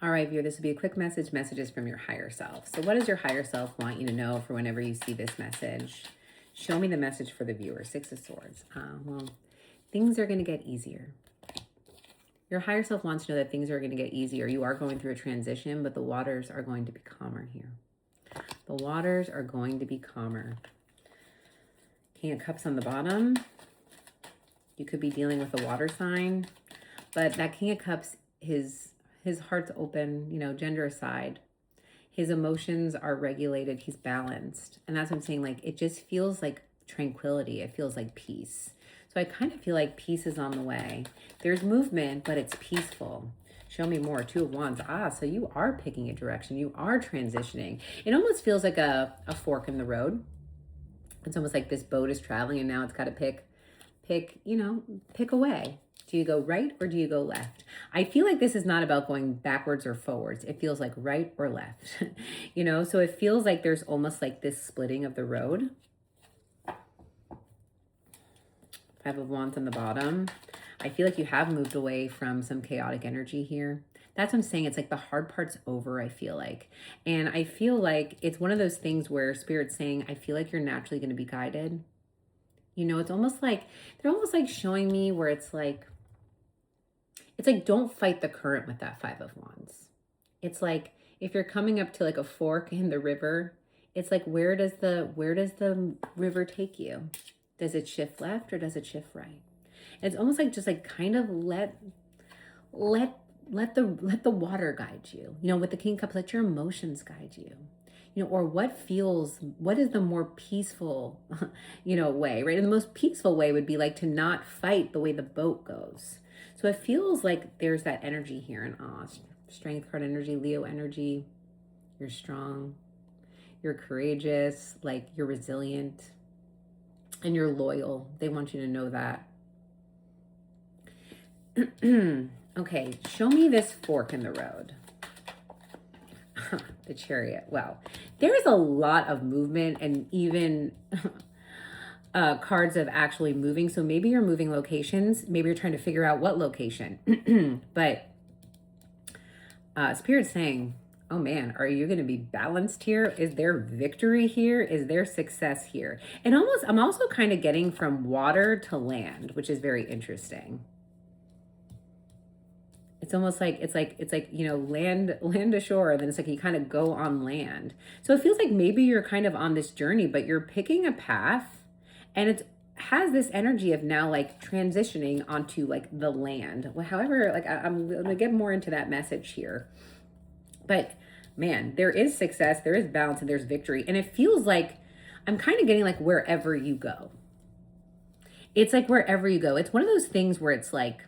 All right, viewer, this will be a quick messages from your higher self. So what does your higher self want you to know for whenever you see this message? Show me the message for the viewer. Six of Swords. Well, things are going to get easier. Your higher self wants to know that things are going to get easier. You are going through a transition, but the waters are going to be calmer here. The waters are going to be calmer. King of Cups on the bottom. You could be dealing with a water sign, but that King of Cups, his heart's open, you know, gender aside. His emotions are regulated. He's balanced. And that's what I'm saying. Like, it just feels like tranquility. It feels like peace. So I kind of feel like peace is on the way. There's movement, but it's peaceful. Show me more. Two of Wands. So you are picking a direction. You are transitioning. It almost feels like a fork in the road. It's almost like this boat is traveling and now it's got to pick a way. Do you go right or do you go left? I feel like this is not about going backwards or forwards. It feels like right or left, so it feels like there's almost like this splitting of the road. Five of Wands on the bottom. I feel like you have moved away from some chaotic energy here. That's what I'm saying. It's like the hard part's over, I feel like. And I feel like it's one of those things where Spirit's saying, I feel like you're naturally going to be guided. It's almost like, they're almost like showing me where it's like don't fight the current with that Five of Wands. It's like, if you're coming up to like a fork in the river, it's like, where does the river take you? Does it shift left or does it shift right? It's almost like just like kind of let the water guide you. With the King of Cups, let your emotions guide you. Or what is the more peaceful, way, right? And the most peaceful way would be like to not fight the way the boat goes. So it feels like there's that energy here in Strength card energy, Leo energy. You're strong, you're courageous, like you're resilient, and you're loyal. They want you to know that. Okay, show me this fork in the road. The Chariot. Wow. There's a lot of movement and even cards of actually moving. So maybe you're moving locations. Maybe you're trying to figure out what location. But Spirit's saying, oh man, are you going to be balanced here? Is there victory here? Is there success here? And I'm also kind of getting from water to land, which is very interesting. It's almost like, land ashore, and then it's like you kind of go on land. So it feels like maybe you're kind of on this journey, but you're picking a path, and it has this energy of now like transitioning onto like the land. Well, however, like I'm going to get more into that message here. But man, there is success, there is balance, and there's victory. And it feels like I'm kind of getting like wherever you go. It's like wherever you go. It's one of those things where it's like,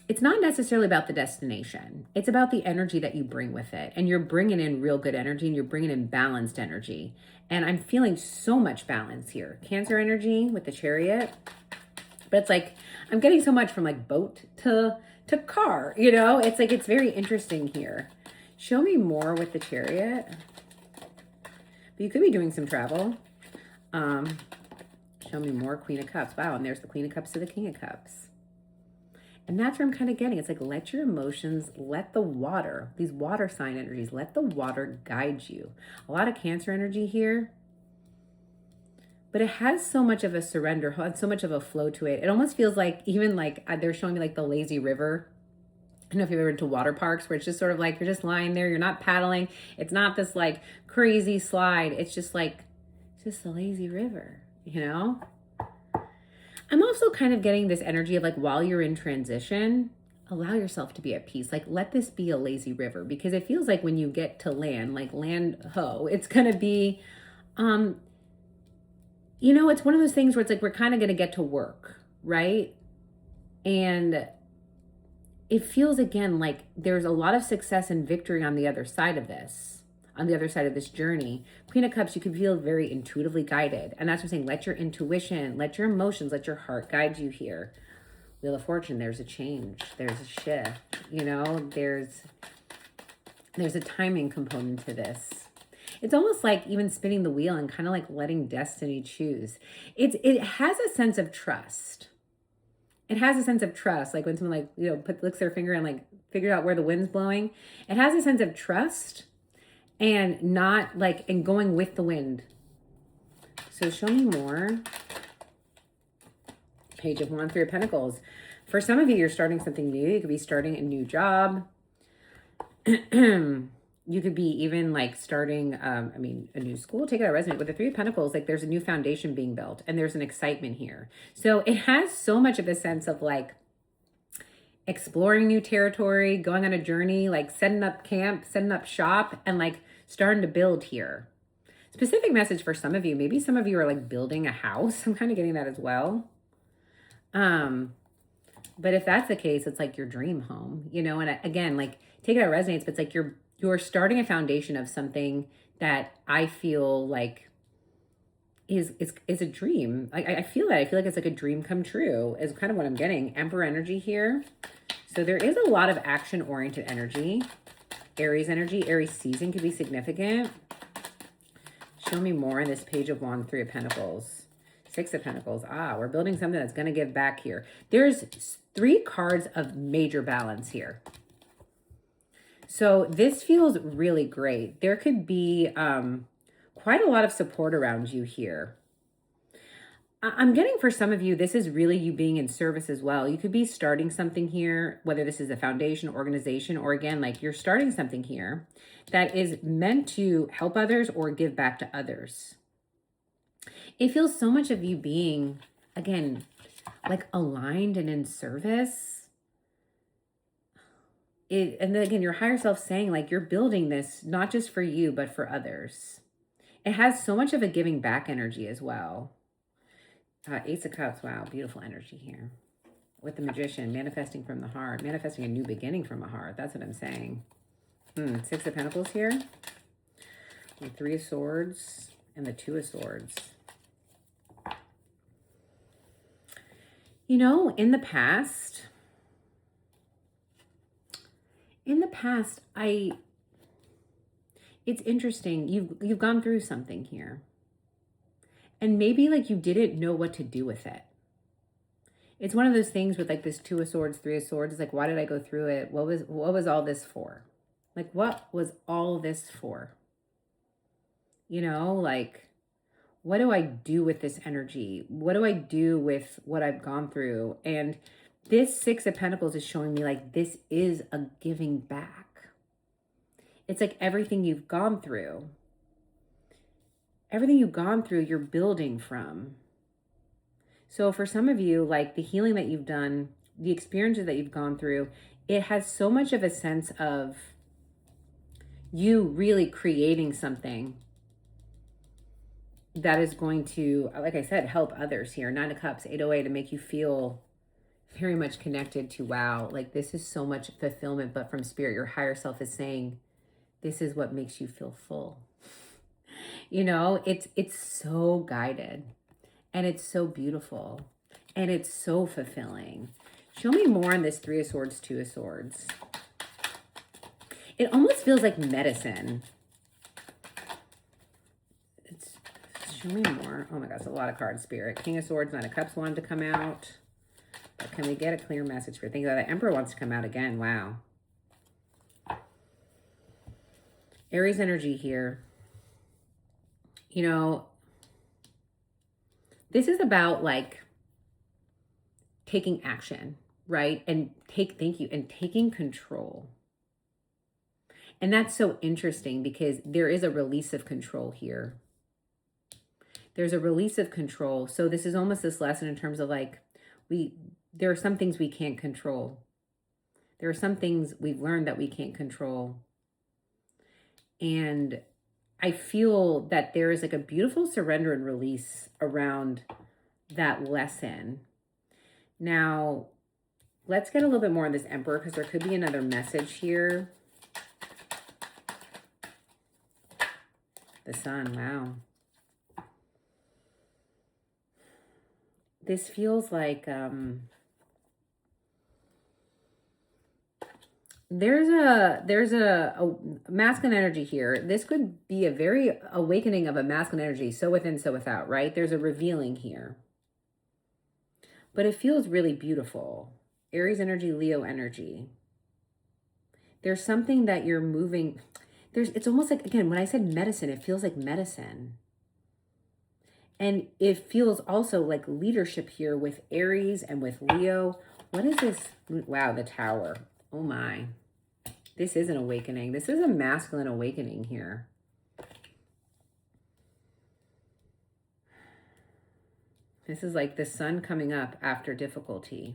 it's not necessarily about the destination. It's about the energy that you bring with it. And you're bringing in real good energy, and you're bringing in balanced energy. And I'm feeling so much balance here. Cancer energy with the Chariot. But it's like, I'm getting so much from like boat to car, It's like, it's very interesting here. Show me more with the Chariot. But you could be doing some travel. Show me more Queen of Cups. Wow, and there's the Queen of Cups to the King of Cups. And that's where I'm kind of getting. It's like, let your emotions, let the water, these water sign energies, let the water guide you. A lot of Cancer energy here. But it has so much of a surrender, so much of a flow to it. It almost feels like, even like they're showing me like the lazy river. I don't know if you've ever been to water parks where it's just sort of like, you're just lying there, you're not paddling. It's not this like crazy slide. It's just like, it's just a lazy river, I'm also kind of getting this energy of like, while you're in transition, allow yourself to be at peace. Like, let this be a lazy river, because it feels like when you get to land, like land ho, it's going to be, it's one of those things where it's like, we're kind of going to get to work, right? And it feels again like there's a lot of success and victory on the other side of this. On the other side of this journey. Queen of Cups, you can feel very intuitively guided. And that's what I'm saying. Let your intuition, let your emotions, let your heart guide you here. Wheel of Fortune, there's a change. There's a shift. There's a timing component to this. It's almost like even spinning the wheel and kind of like letting destiny choose. It has a sense of trust. It has a sense of trust. Like when someone like, looks their finger and like figured out where the wind's blowing. It has a sense of trust and not like, and going with the wind. So show me more. Page of Wands, Three of Pentacles. For some of you, you're starting something new. You could be starting a new job. You could be even like starting, a new school. Take it out, resonate with the Three of Pentacles. Like there's a new foundation being built and there's an excitement here. So it has so much of a sense of like exploring new territory, going on a journey, like setting up camp, setting up shop, and like starting to build here. Specific message for some of you. Maybe some of you are like building a house. I'm kind of getting that as well. But if that's the case, it's like your dream home, you know, and again, like take it out resonates, but it's like you're starting a foundation of something that I feel like is a dream. I feel that. I feel like it's like a dream come true is kind of what I'm getting. Emperor energy here. So there is a lot of action-oriented energy. Aries energy. Aries season could be significant. Show me more in this Page of Wands, Three of Pentacles. Six of Pentacles. We're building something that's going to give back here. There's 3 cards of major balance here. So this feels really great. There could be quite a lot of support around you here. I'm getting for some of you, this is really you being in service as well. You could be starting something here, whether this is a foundation, organization, or again, like you're starting something here that is meant to help others or give back to others. It feels so much of you being, again, like aligned and in service. And then again, your higher self saying like you're building this not just for you, but for others. It has so much of a giving back energy as well. Ace of Cups, wow, beautiful energy here. With the Magician, manifesting from the heart, manifesting a new beginning from the heart. That's what I'm saying. Six of Pentacles here. The Three of Swords and the Two of Swords. You know, in the past, it's interesting. You've gone through something here. And maybe like you didn't know what to do with it. It's one of those things with like this Two of Swords, Three of Swords. It's like, why did I go through it? What was all this for? Like, what was all this for? You know, like, what do I do with this energy? What do I do with what I've gone through? And this Six of Pentacles is showing me like this is a giving back. It's like everything you've gone through. Everything you've gone through, you're building from. So for some of you, like the healing that you've done, the experiences that you've gone through, it has so much of a sense of you really creating something that is going to, like I said, help others here. Nine of Cups, 808, to make you feel very much connected to, wow, like this is so much fulfillment, but from spirit, your higher self is saying, this is what makes you feel full. You know, it's so guided and it's so beautiful and it's so fulfilling. Show me more on this Three of Swords, Two of Swords. It almost feels like medicine. Show me more. Oh my gosh, a lot of cards, Spirit. King of Swords, Nine of Cups wanted to come out. But can we get a clear message for things? The Emperor wants to come out again. Wow. Aries energy here. You know, this is about like taking action, right? And taking control. And that's so interesting because there is a release of control here. There's a release of control. So this is almost this lesson in terms of like, there are some things we can't control. There are some things we've learned that we can't control. And I feel that there is like a beautiful surrender and release around that lesson. Now, let's get a little bit more on this Emperor because there could be another message here. The Sun, wow. This feels like there's a masculine energy here. This could be a very awakening of a masculine energy, so within, so without, right? There's a revealing here. But it feels really beautiful. Aries energy, Leo energy. There's something that you're moving. It's almost like, again, when I said medicine, it feels like medicine. And it feels also like leadership here with Aries and with Leo. What is this? Wow, the Tower. Oh my. This is an awakening. This is a masculine awakening here. This is like the sun coming up after difficulty.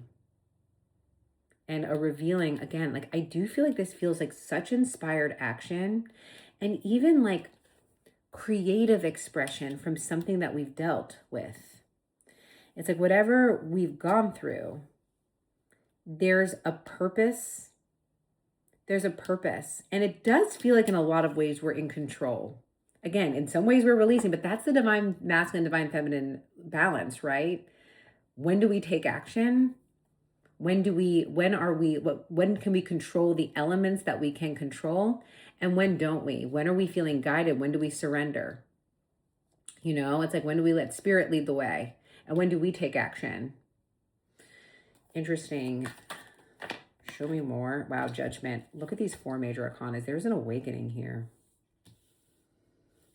And a revealing, again, like I do feel like this feels like such inspired action and even like creative expression from something that we've dealt with. It's like whatever we've gone through, there's a purpose. There's a purpose. And it does feel like in a lot of ways we're in control. Again, in some ways we're releasing, but that's the divine masculine, divine feminine balance, right? When do we take action? When can we control the elements that we can control? And when don't we? When are we feeling guided? When do we surrender? You know, it's like, when do we let spirit lead the way? And when do we take action? Interesting. Show me more. Wow, judgment. Look at these 4 major arcanas. There's an awakening here.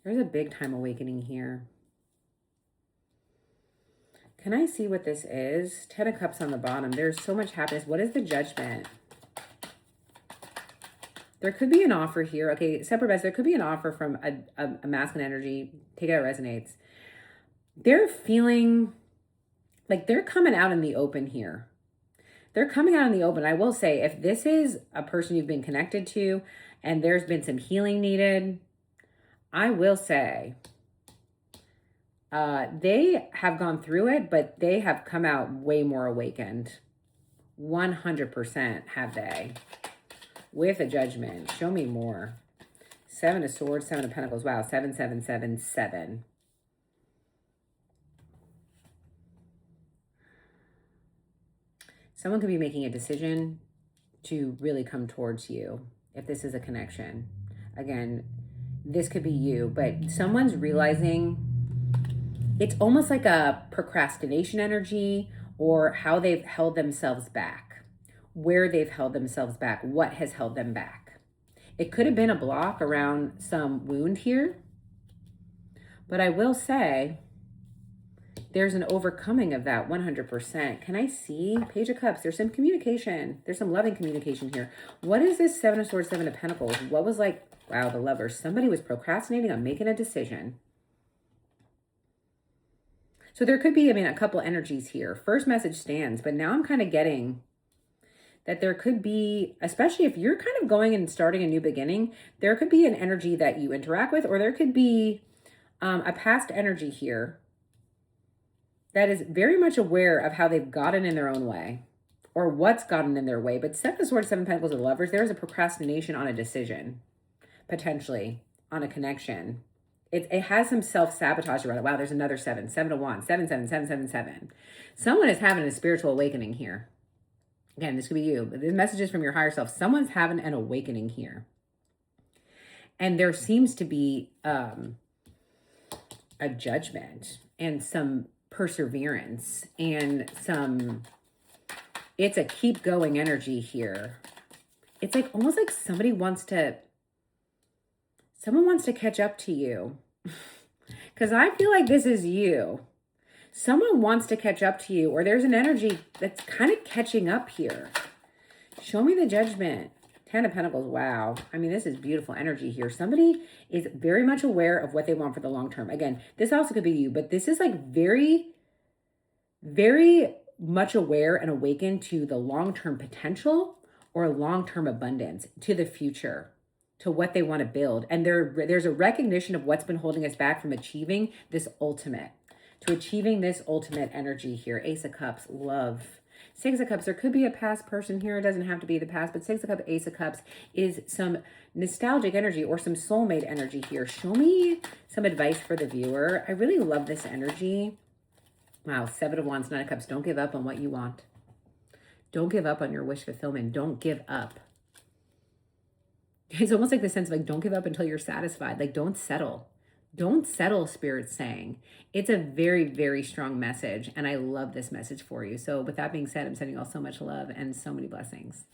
There's a big time awakening here. Can I see what this is? 10 of Cups on the bottom. There's so much happiness. What is the judgment? There could be an offer here. Okay, separate best. There could be an offer from a masculine energy. Take it how it resonates. They're feeling like they're coming out in the open here. They're coming out in the open. I will say, if this is a person you've been connected to and there's been some healing needed, I will say they have gone through it, but they have come out way more awakened. 100% have they. With a judgment. Show me more. 7 of Swords, 7 of Pentacles. Wow, 7, 7, 7, 7. Someone could be making a decision to really come towards you if this is a connection. Again, this could be you, but someone's realizing it's almost like a procrastination energy, or how they've held themselves back, where they've held themselves back, what has held them back. It could have been a block around some wound here, but I will say there's an overcoming of that 100%. Can I see? Page of Cups. There's some communication. There's some loving communication here. What is this 7 of Swords, 7 of Pentacles? What was like, wow, the Lovers. Somebody was procrastinating on making a decision. So there could be, a couple energies here. First message stands, but now I'm kind of getting that there could be, especially if you're kind of going and starting a new beginning, there could be an energy that you interact with, or there could be a past energy here that is very much aware of how they've gotten in their own way, or what's gotten in their way. But 7 of Swords, 7 of Pentacles of Lovers, there is a procrastination on a decision, potentially on a connection. It has some self-sabotage around it. Wow, there's another 7. 7 of Wands. 7, 7, 7, 7, 7. Someone is having a spiritual awakening here. Again, this could be you. But this message is from your higher self. Someone's having an awakening here. And there seems to be a judgment and some perseverance and it's a keep going energy here. It's like almost like someone wants to catch up to you. Because I feel like this is you. Someone wants to catch up to you, or there's an energy that's kind of catching up here. Show me the judgment. 10 of Pentacles. Wow. This is beautiful energy here. Somebody is very much aware of what they want for the long term. Again, this also could be you, but this is like very, very much aware and awakened to the long-term potential or long-term abundance, to the future, to what they want to build. And there's a recognition of what's been holding us back from achieving this ultimate. To achieving this ultimate energy here. Ace of Cups, love. 6 of Cups, there could be a past person here. It doesn't have to be the past, but 6 of Cups, Ace of Cups is some nostalgic energy or some soulmate energy here. Show me some advice for the viewer. I really love this energy. Wow, 7 of Wands, 9 of Cups. Don't give up on what you want. Don't give up on your wish fulfillment. Don't give up. It's almost like the sense of like, don't give up until you're satisfied. Like, don't settle. Don't settle, Spirit's saying. It's a very, very strong message, and I love this message for you. So with that being said, I'm sending you all so much love and so many blessings.